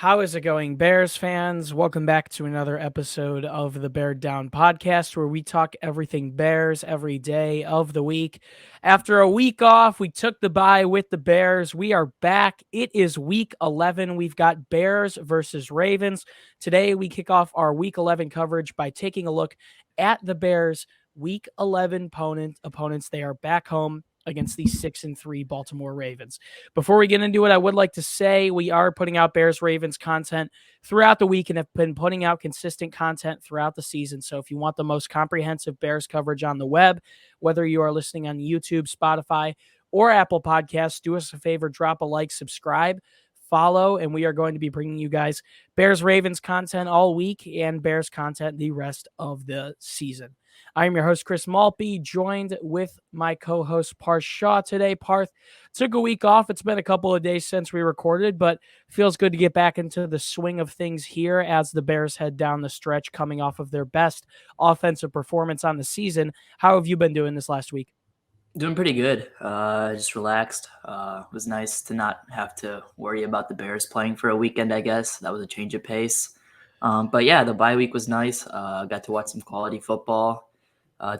How is it going, Bears fans? Welcome back to another episode of the Bear Down podcast, where we talk everything Bears every day of the week. After a week off, we took the bye with the Bears. We are back. It is week 11. We've got Bears versus Ravens. Today, we kick off our week 11 coverage by taking a look at the Bears' week 11 opponents. They are back home against the 6-3 Baltimore Ravens. Before we get into it, I would like to say we are putting out Bears Ravens content throughout the week and have been putting out consistent content throughout the season. So if you want the most comprehensive Bears coverage on the web, whether you are listening on YouTube, Spotify, or Apple Podcasts, do us a favor, drop a like, subscribe, follow, and we are going to be bringing you guys Bears Ravens content all week and Bears content the rest of the season. I am your host, Chris Maltby, joined with my co-host, Parth Shaw today. Parth took a week off. It's been a couple of days since we recorded, but feels good to get back into the swing of things here as the Bears head down the stretch coming off of their best offensive performance on the season. How have you been doing this last week? Doing pretty good. Just relaxed. It was nice to not have to worry about the Bears playing for a weekend, I guess. That was a change of pace. But yeah, the bye week was nice. Got to watch some quality football.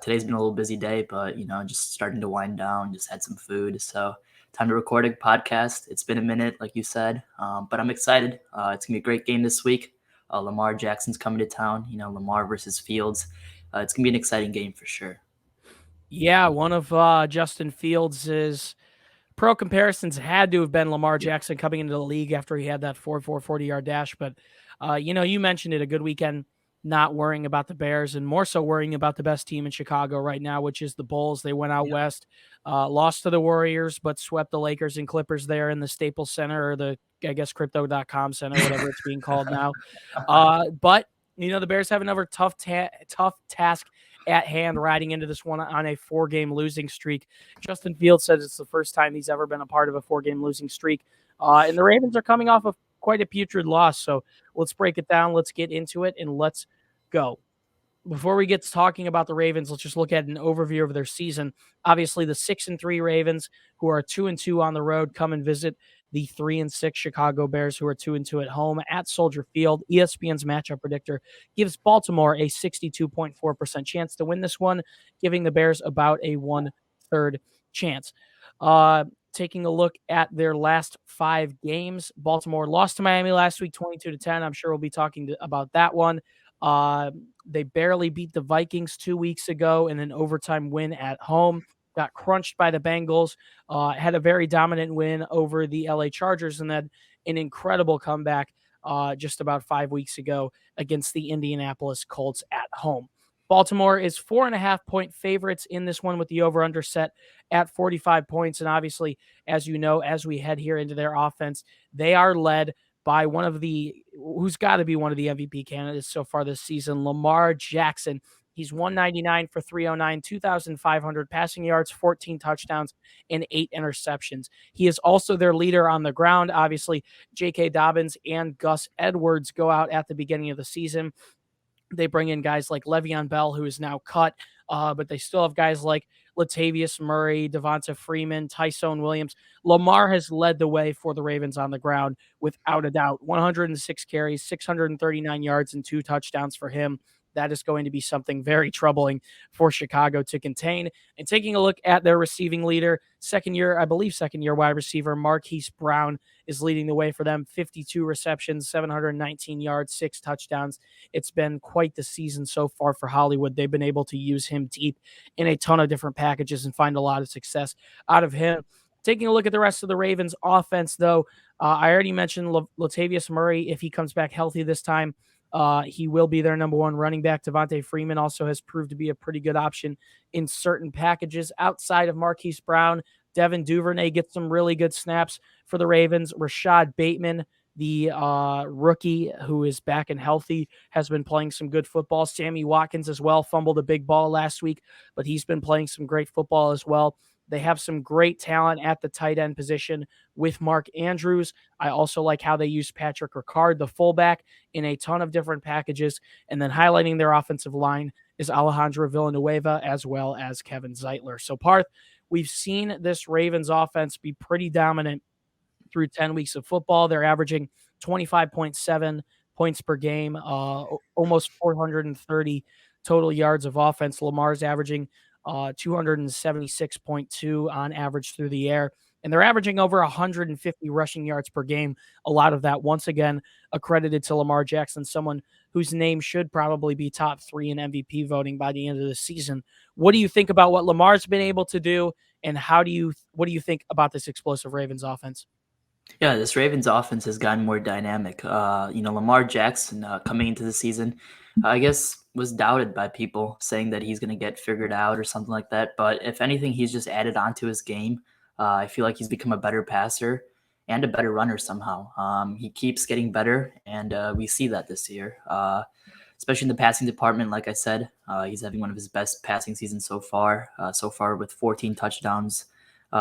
Today's been a little busy day, but, just starting to wind down, just had some food. So time to record a podcast. It's been a minute, like you said, but I'm excited. It's going to be a great game this week. Lamar Jackson's coming to town, Lamar versus Fields. It's going to be an exciting game for sure. Yeah, one of Justin Fields' pro comparisons had to have been Lamar Jackson coming into the league after he had that 4.4 40-yard dash. But, you mentioned it, a good weekend not worrying about the Bears and more so worrying about the best team in Chicago right now, which is the Bulls. They went out west, lost to the Warriors, but swept the Lakers and Clippers there in the Staples Center, or the, I guess, Crypto.com Center, whatever it's being called now. But, the Bears have another tough task at hand riding into this one on a 4-game losing streak. Justin Fields says it's the first time he's ever been a part of a 4-game losing streak. And the Ravens are coming off of quite a putrid loss. So let's break it down. Let's get into it and let's go. Before we get to talking about the Ravens, let's just look at an overview of their season. Obviously, the 6-3 Ravens, who are 2-2 on the road, come and visit the 3-6 Chicago Bears, who are 2-2 at home at Soldier Field. ESPN's matchup predictor gives Baltimore a 62.4% chance to win this one, giving the Bears about a 1/3 chance. Taking a look at their last 5 games, Baltimore lost to Miami last week, 22-10. I'm sure we'll be talking about that one. They barely beat the Vikings 2 weeks ago in an overtime win at home. Got crunched by the Bengals. Had a very dominant win over the LA Chargers, and then an incredible comeback just about 5 weeks ago against the Indianapolis Colts at home. Baltimore is 4.5-point favorites in this one with the over-under set at 45 points. And obviously, as you know, as we head here into their offense, they are led by who's got to be one of the MVP candidates so far this season, Lamar Jackson. He's 199 for 309, 2,500 passing yards, 14 touchdowns, and 8 interceptions. He is also their leader on the ground. Obviously, J.K. Dobbins and Gus Edwards go out at the beginning of the season. They bring in guys like Le'Veon Bell, who is now cut, but they still have guys like Latavius Murray, Devonta Freeman, Tyson Williams. Lamar has led the way for the Ravens on the ground without a doubt. 106 carries, 639 yards, and 2 touchdowns for him. That is going to be something very troubling for Chicago to contain. And taking a look at their receiving leader, second year wide receiver Marquise Brown is leading the way for them. 52 receptions, 719 yards, 6 touchdowns. It's been quite the season so far for Hollywood. They've been able to use him deep in a ton of different packages and find a lot of success out of him. Taking a look at the rest of the Ravens offense, though, I already mentioned Latavius Murray. If he comes back healthy this time, he will be their number 1 running back. Devonta Freeman also has proved to be a pretty good option in certain packages. Outside of Marquise Brown, Devin Duvernay gets some really good snaps for the Ravens. Rashad Bateman, the rookie who is back and healthy, has been playing some good football. Sammy Watkins as well fumbled a big ball last week, but he's been playing some great football as well. They have some great talent at the tight end position with Mark Andrews. I also like how they use Patrick Ricard, the fullback, in a ton of different packages. And then highlighting their offensive line is Alejandro Villanueva as well as Kevin Zeitler. So, Parth, we've seen this Ravens offense be pretty dominant through 10 weeks of football. They're averaging 25.7 points per game, almost 430 total yards of offense. Lamar's averaging 276.2 on average through the air. And they're averaging over 150 rushing yards per game. A lot of that, once again, accredited to Lamar Jackson, someone whose name should probably be top 3 in MVP voting by the end of the season. What do you think about what Lamar's been able to do, and what do you think about this explosive Ravens offense? Yeah, this Ravens offense has gotten more dynamic. Lamar Jackson coming into the season, I guess, was doubted by people saying that he's going to get figured out or something like that. But if anything, he's just added on to his game. I feel like he's become a better passer and a better runner somehow. He keeps getting better, and we see that this year, especially in the passing department. Like I said, he's having one of his best passing seasons so far. So far with 14 touchdowns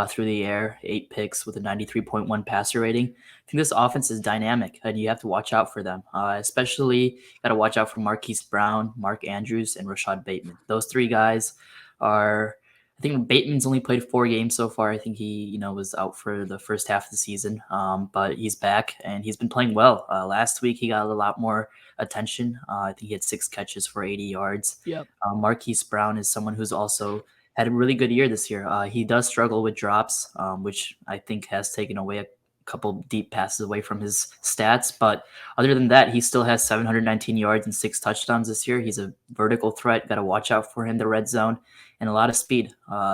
through the air, 8 picks with a 93.1 passer rating. I think this offense is dynamic, and you have to watch out for them. Especially, got to watch out for Marquise Brown, Mark Andrews, and Rashad Bateman. Those 3 guys are. I think Bateman's only played 4 games so far. I think he, was out for the first half of the season, but he's back and he's been playing well. Last week he got a lot more attention. I think he had 6 catches for 80 yards. Yep. Marquise Brown is someone who's also had a really good year this year. He does struggle with drops, which I think has taken away a couple deep passes away from his stats. But other than that, he still has 719 yards and 6 touchdowns this year. He's a vertical threat. Got to watch out for him, the red zone, and a lot of speed.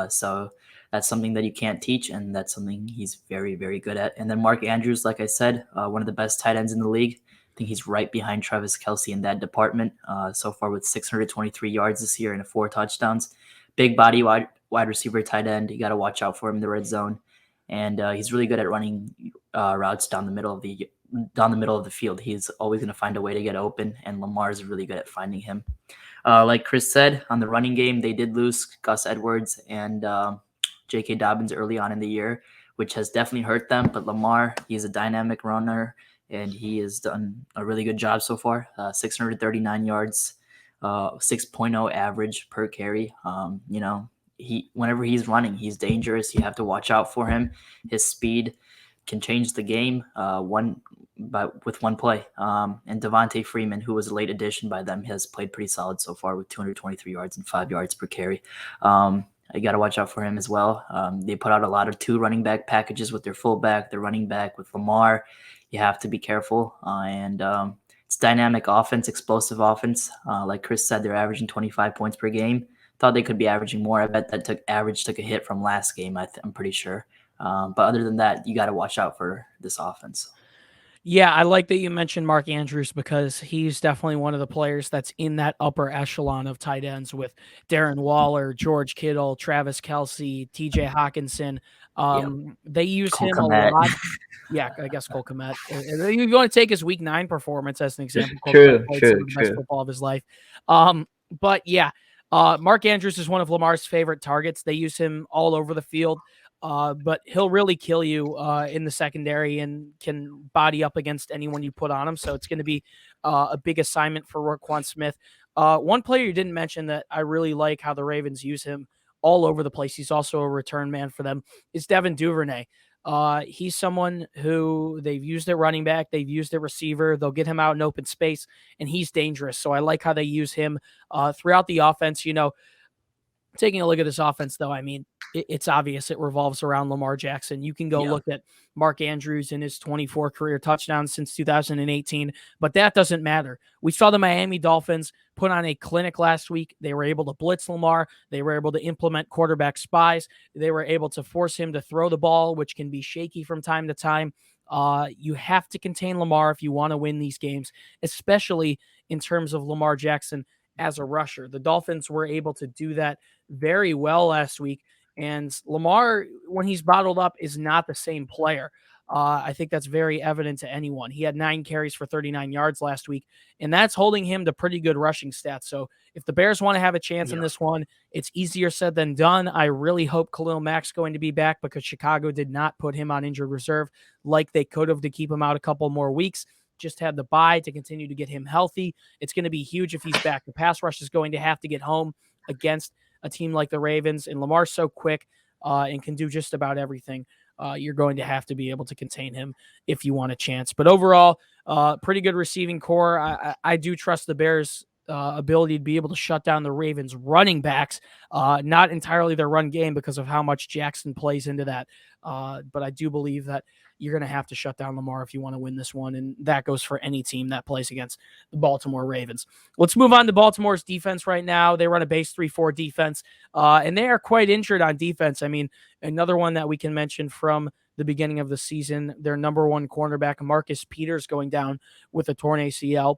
So that's something that you can't teach, and that's something he's very, very good at. And then Mark Andrews, like I said, one of the best tight ends in the league. I think he's right behind Travis Kelce in that department so far with 623 yards this year and 4 touchdowns. Big body wide receiver tight end. You got to watch out for him in the red zone, and he's really good at running routes down the middle of the field. He's always going to find a way to get open, and Lamar is really good at finding him. Like Chris said, on the running game, they did lose Gus Edwards and J.K. Dobbins early on in the year, which has definitely hurt them. But Lamar, he's a dynamic runner, and he has done a really good job so far. 639 yards. 6.0 average per carry. Whenever he's running, he's dangerous. You have to watch out for him. His speed can change the game with one play. And Devontae Freeman, who was a late addition by them, has played pretty solid so far with 223 yards and 5 yards per carry. I got to watch out for him as well. They put out a lot of 2 running back packages with their fullback, their running back with Lamar. You have to be careful. It's dynamic offense, explosive offense. Like Chris said, they're averaging 25 points per game. Thought they could be averaging more. I bet that average took a hit from last game, I'm pretty sure. But other than that, you got to watch out for this offense. Yeah, I like that you mentioned Mark Andrews because he's definitely one of the players that's in that upper echelon of tight ends with Darren Waller, George Kittle, Travis Kelce, TJ Hawkinson. They use Cole him Kmet. a lot. Yeah, I guess Cole Kmet. You want to take his Week 9 performance as an example. Cole Kmet played some of the best football of his life. But yeah, Mark Andrews is one of Lamar's favorite targets. They use him all over the field. But he'll really kill you in the secondary and can body up against anyone you put on him. So it's going to be a big assignment for Roquan Smith. One player you didn't mention that I really like how the Ravens use him all over the place. He's also a return man for them. Is Devin Duvernay. He's someone who they've used at running back. They've used at receiver. They'll get him out in open space, and he's dangerous. So I like how they use him throughout the offense. Taking a look at this offense, though, I mean, it's obvious it revolves around Lamar Jackson. You can go look at Mark Andrews and his 24 career touchdowns since 2018, but that doesn't matter. We saw the Miami Dolphins put on a clinic last week. They were able to blitz Lamar. They were able to implement quarterback spies. They were able to force him to throw the ball, which can be shaky from time to time. You have to contain Lamar if you want to win these games, especially in terms of Lamar Jackson as a rusher. The Dolphins were able to do that very well last week. And Lamar, when he's bottled up, is not the same player. I think that's very evident to anyone. He had 9 carries for 39 yards last week, and that's holding him to pretty good rushing stats. So if the Bears want to have a chance in this one, it's easier said than done. I really hope Khalil Mack's going to be back because Chicago did not put him on injured reserve like they could have to keep him out a couple more weeks. Just had the bye to continue to get him healthy. It's going to be huge if he's back. The pass rush is going to have to get home against a team like the Ravens, and Lamar's so quick and can do just about everything. you're going to have to be able to contain him if you want a chance. But overall, pretty good receiving core. I do trust the Bears' ability to be able to shut down the Ravens' running backs. Not entirely their run game because of how much Jackson plays into that. But I do believe that you're going to have to shut down Lamar if you want to win this one. And that goes for any team that plays against the Baltimore Ravens. Let's move on to Baltimore's defense right now. They run a base 3-4 defense, and they are quite injured on defense. I mean, another one that we can mention from the beginning of the season, their number one cornerback, Marcus Peters, going down with a torn ACL,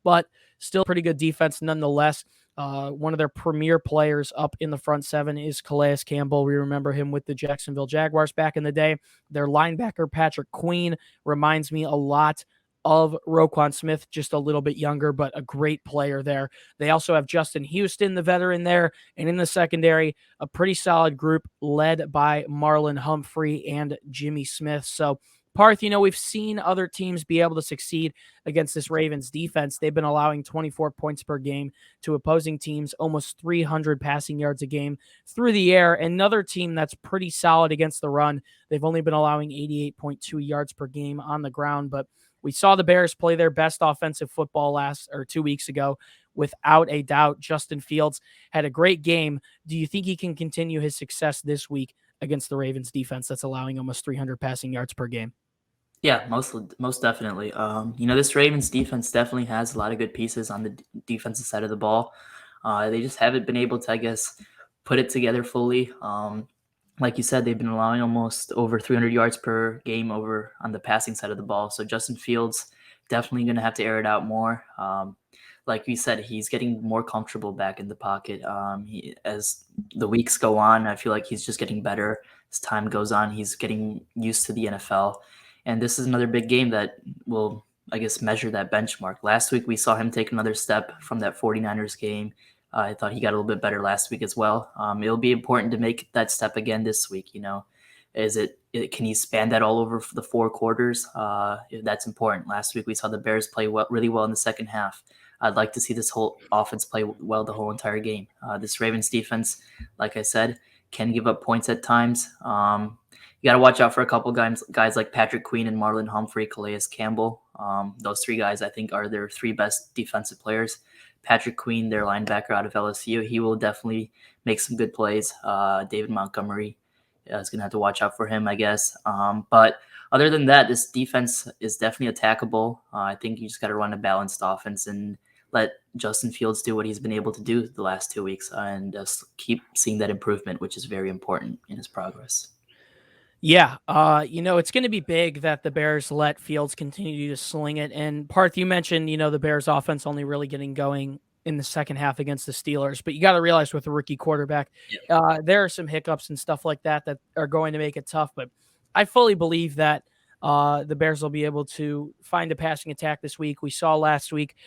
but still pretty good defense nonetheless. One of their premier players up in the front seven is Calais Campbell. We remember him with the Jacksonville Jaguars back in the day. Their linebacker, Patrick Queen, reminds me a lot of Roquan Smith, just a little bit younger, but a great player there. They also have Justin Houston, the veteran there. And in the secondary, a pretty solid group led by Marlon Humphrey and Jimmy Smith. So, Parth, we've seen other teams be able to succeed against this Ravens defense. They've been allowing 24 points per game to opposing teams, almost 300 passing yards a game through the air. Another team that's pretty solid against the run. They've only been allowing 88.2 yards per game on the ground, but we saw the Bears play their best offensive football 2 weeks ago. Without a doubt, Justin Fields had a great game. Do you think he can continue his success this week against the Ravens defense that's allowing almost 300 passing yards per game? Yeah, most definitely. This Ravens defense definitely has a lot of good pieces on the defensive side of the ball. They just haven't been able to, I guess, put it together fully. Like you said, they've been allowing almost over 300 yards per game over on the passing side of the ball. So Justin Fields definitely going to have to air it out more. Like you said, he's getting more comfortable back in the pocket. As the weeks go on, I feel like he's just getting better. As time goes on, he's getting used to the NFL. And this is another big game that will, I guess, measure that benchmark. Last week, we saw him take another step from that 49ers game. I thought he got a little bit better last week as well. It'll be important to make that step again this week. Can he span that all over the 4 quarters? That's important. Last week, we saw the Bears play really well in the second half. I'd like to see this whole offense play well the whole entire game. This Ravens defense, like I said, can give up points at times. You got to watch out for a couple guys like Patrick Queen and Marlon Humphrey, Calais Campbell. Those 3 guys, I think, are their 3 best defensive players. Patrick Queen, their linebacker out of LSU, he will definitely make some good plays. David Montgomery is going to have to watch out for him, I guess. But other than that, this defense is definitely attackable. I think you just got to run a balanced offense and let Justin Fields do what he's been able to do the last 2 weeks and just keep seeing that improvement, which is very important in his progress. Yeah, it's going to be big that the Bears let Fields continue to sling it. And Parth, you mentioned, the Bears offense only really getting going in the second half against the Steelers, but you got to realize with a rookie quarterback, there are some hiccups and stuff like that are going to make it tough. But I fully believe that the Bears will be able to find a passing attack this week. We saw last week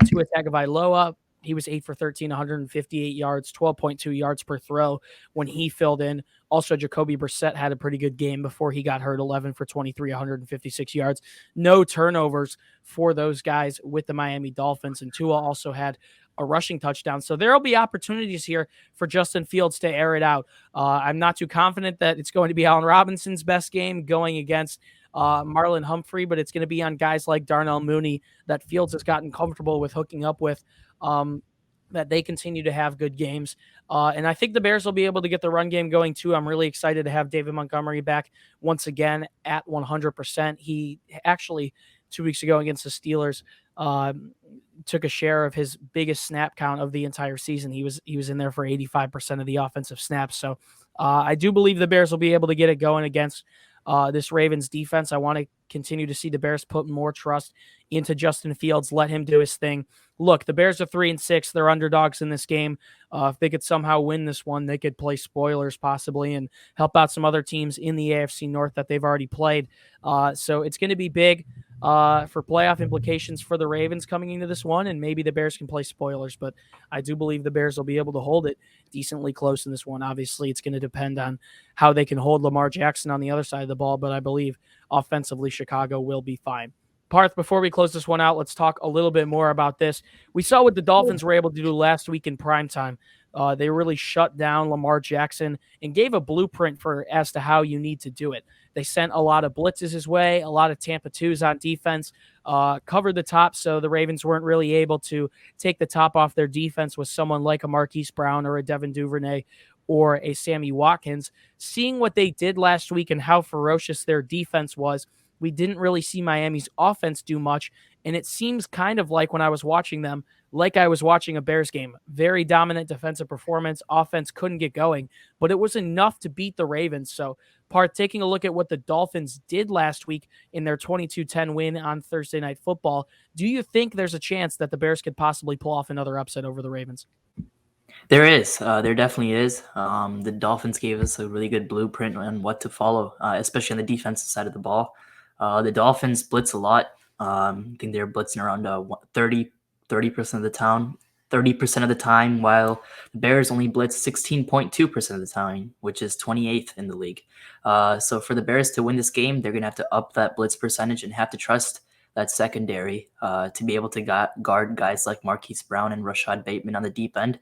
Tua Tagovailoa. He was 8 for 13, 158 yards, 12.2 yards per throw when he filled in. Also, Jacoby Brissett had a pretty good game before he got hurt, 11 for 23, 156 yards. No turnovers for those guys with the Miami Dolphins. And Tua also had a rushing touchdown. So there will be opportunities here for Justin Fields to air it out. I'm not too confident that it's going to be Allen Robinson's best game going against Marlon Humphrey, but it's going to be on guys like Darnell Mooney that Fields has gotten comfortable with hooking up with, that they continue to have good games. And I think the Bears will be able to get the run game going too. I'm really excited to have David Montgomery back once again at 100%. He actually 2 weeks ago against the Steelers took a share of his biggest snap count of the entire season. He was in there for 85% of the offensive snaps. So I do believe the Bears will be able to get it going against this Ravens defense. I want to continue to see the Bears put more trust into Justin Fields, let him do his thing. Look, the Bears are 3-6. They're underdogs in this game. If they could somehow win this one, they could play spoilers possibly and help out some other teams in the AFC North that they've already played. So it's going to be big for playoff implications for the Ravens coming into this one, and maybe the Bears can play spoilers, but I do believe the Bears will be able to hold it decently close in this one. Obviously, it's going to depend on how they can hold Lamar Jackson on the other side of the ball, but I believe offensively Chicago will be fine. Parth, before we close this one out, let's talk a little bit more about this. We saw what the Dolphins were able to do last week in primetime. They really shut down Lamar Jackson and gave a blueprint for as to how you need to do it. They sent a lot of blitzes his way, a lot of Tampa 2s on defense, covered the top, so the Ravens weren't really able to take the top off their defense with someone like a Marquise Brown or a Devin Duvernay or a Sammy Watkins. Seeing what they did last week and how ferocious their defense was, we didn't really see Miami's offense do much. And it seems kind of like when I was watching them, like I was watching a Bears game. Very dominant defensive performance. Offense couldn't get going, but it was enough to beat the Ravens. So, Parth, taking a look at what the Dolphins did last week in their 22-10 win on Thursday Night Football, do you think there's a chance that the Bears could possibly pull off another upset over the Ravens? There is. There definitely is. The Dolphins gave us a really good blueprint on what to follow, especially on the defensive side of the ball. The Dolphins blitz a lot. I think they're blitzing around 30% of the time, 30% of the time, while the Bears only blitz 16.2% of the time, which is 28th in the league. So for the Bears to win this game, they're going to have to up that blitz percentage and have to trust that secondary to be able to guard guys like Marquise Brown and Rashad Bateman on the deep end.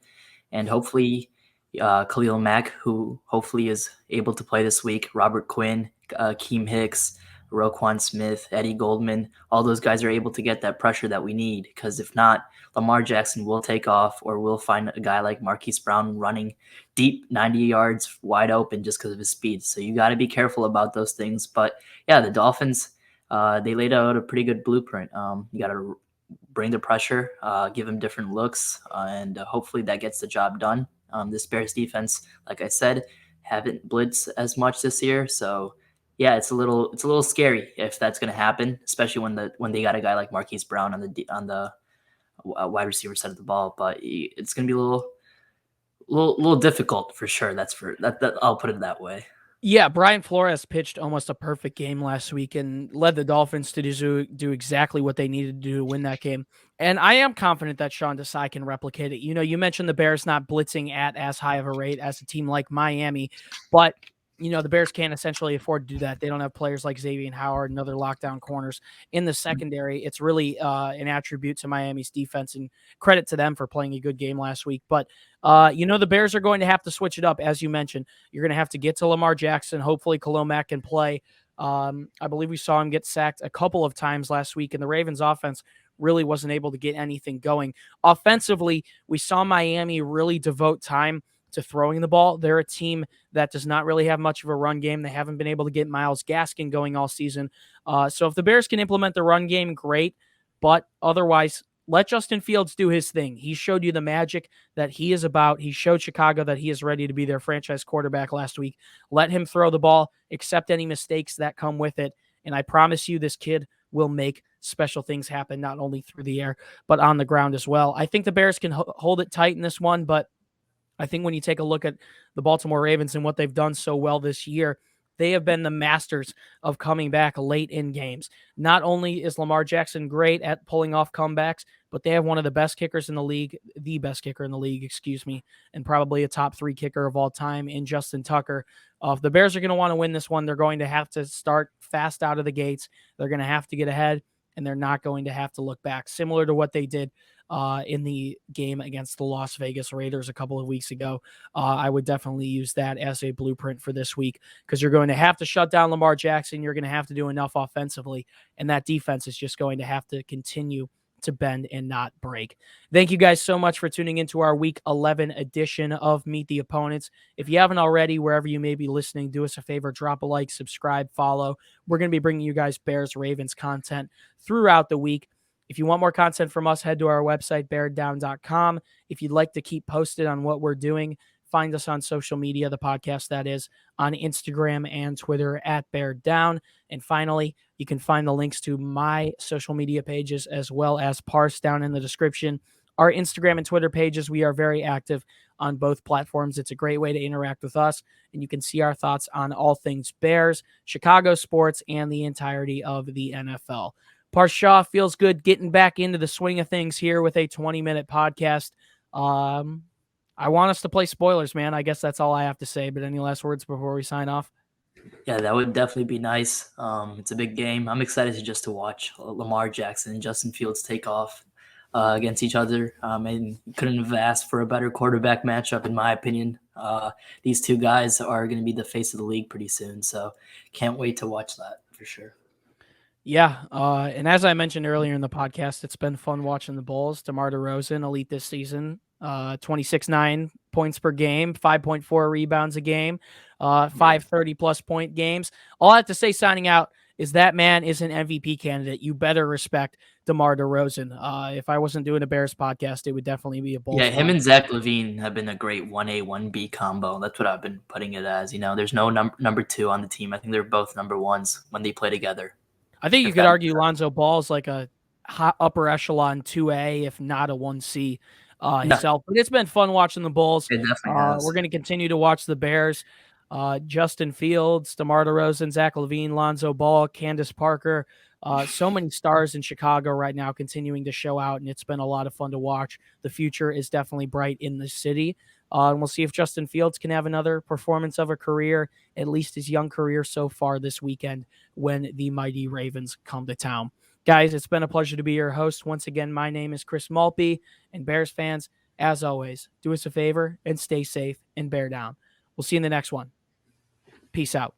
And hopefully Khalil Mack, who hopefully is able to play this week, Robert Quinn, Keem Hicks, Roquan Smith, Eddie Goldman, all those guys are able to get that pressure that we need. Because if not, Lamar Jackson will take off, or we'll find a guy like Marquise Brown running deep 90 yards wide open just because of his speed. So you got to be careful about those things. But yeah, the Dolphins, they laid out a pretty good blueprint. You got to bring the pressure, give them different looks, and hopefully that gets the job done. This Bears defense, like I said, haven't blitzed as much this year, so yeah, it's a little scary if that's going to happen, especially when they got a guy like Marquise Brown on the wide receiver side of the ball. But it's going to be a little difficult for sure. That I'll put it that way. Yeah, Brian Flores pitched almost a perfect game last week and led the Dolphins to do exactly what they needed to do to win that game. And I am confident that Sean Desai can replicate it. You know, you mentioned the Bears not blitzing at as high of a rate as a team like Miami, but the Bears can't essentially afford to do that. They don't have players like Xavier Howard and other lockdown corners in the secondary. It's really an attribute to Miami's defense, and credit to them for playing a good game last week. But the Bears are going to have to switch it up, as you mentioned. You're going to have to get to Lamar Jackson. Hopefully, Khalil Mack can play. I believe we saw him get sacked a couple of times last week, and the Ravens' offense really wasn't able to get anything going. Offensively, we saw Miami really devote time to throwing the ball. They're a team that does not really have much of a run game. They haven't been able to get Myles Gaskin going all season. So if the Bears can implement the run game, great. But otherwise, let Justin Fields do his thing. He showed you the magic that he is about. He showed Chicago that he is ready to be their franchise quarterback last week. Let him throw the ball, accept any mistakes that come with it. And I promise you, this kid will make special things happen, not only through the air, but on the ground as well. I think the Bears can hold it tight in this one, but I think when you take a look at the Baltimore Ravens and what they've done so well this year, they have been the masters of coming back late in games. Not only is Lamar Jackson great at pulling off comebacks, but they have one of the best kickers in the league, the best kicker in the league, excuse me, and probably a top 3 kicker of all time in Justin Tucker. If the Bears are going to want to win this one, they're going to have to start fast out of the gates. They're going to have to get ahead, and they're not going to have to look back, similar to what they did in the game against the Las Vegas Raiders a couple of weeks ago. I would definitely use that as a blueprint for this week, because you're going to have to shut down Lamar Jackson. You're going to have to do enough offensively, and that defense is just going to have to continue to bend and not break. Thank you guys so much for tuning into our Week 11 edition of Meet the Opponents. If you haven't already, wherever you may be listening, do us a favor, drop a like, subscribe, follow. We're going to be bringing you guys Bears Ravens content throughout the week. If you want more content from us, head to our website, beardown.com. If you'd like to keep posted on what we're doing, find us on social media, the podcast that is, on Instagram and Twitter at beardown. And finally, you can find the links to my social media pages as well as Parse down in the description. Our Instagram and Twitter pages, we are very active on both platforms. It's a great way to interact with us, and you can see our thoughts on all things Bears, Chicago sports, and the entirety of the NFL. Parshaw, feels good getting back into the swing of things here with a 20-minute podcast. I want us to play spoilers, man. I guess that's all I have to say, but any last words before we sign off? Yeah, that would definitely be nice. It's a big game. I'm excited to watch Lamar Jackson and Justin Fields take off. against each other. And couldn't have asked for a better quarterback matchup, in my opinion. These two guys are going to be the face of the league pretty soon, so can't wait to watch that for sure. Yeah, and as I mentioned earlier in the podcast, it's been fun watching the Bulls. DeMar DeRozan, elite this season, 26.9 points per game, 5.4 rebounds a game, 5 30-plus point games. All I have to say signing out is that man is an MVP candidate. You better respect DeMar DeRozan. If I wasn't doing a Bears podcast, it would definitely be a Bulls Yeah, him podcast. and Zach LaVine have been a great 1A, 1B combo. That's what I've been putting it as. There's no number two on the team. I think they're both number ones when they play together. I think you If could that argue Lonzo Ball's like a upper echelon 2A, if not a 1C himself. But it's been fun watching the Bulls. it definitely has. We're going to continue to watch the Bears. Justin Fields, DeMar DeRozan, Zach LaVine, Lonzo Ball, Candace Parker. So many stars in Chicago right now continuing to show out, and it's been a lot of fun to watch. The future is definitely bright in the city. And we'll see if Justin Fields can have another performance of a career, at least his young career so far this weekend when the mighty Ravens come to town. Guys, it's been a pleasure to be your host. Once again, my name is Chris Maltby, and Bears fans, as always, do us a favor and stay safe and bear down. We'll see you in the next one. Peace out.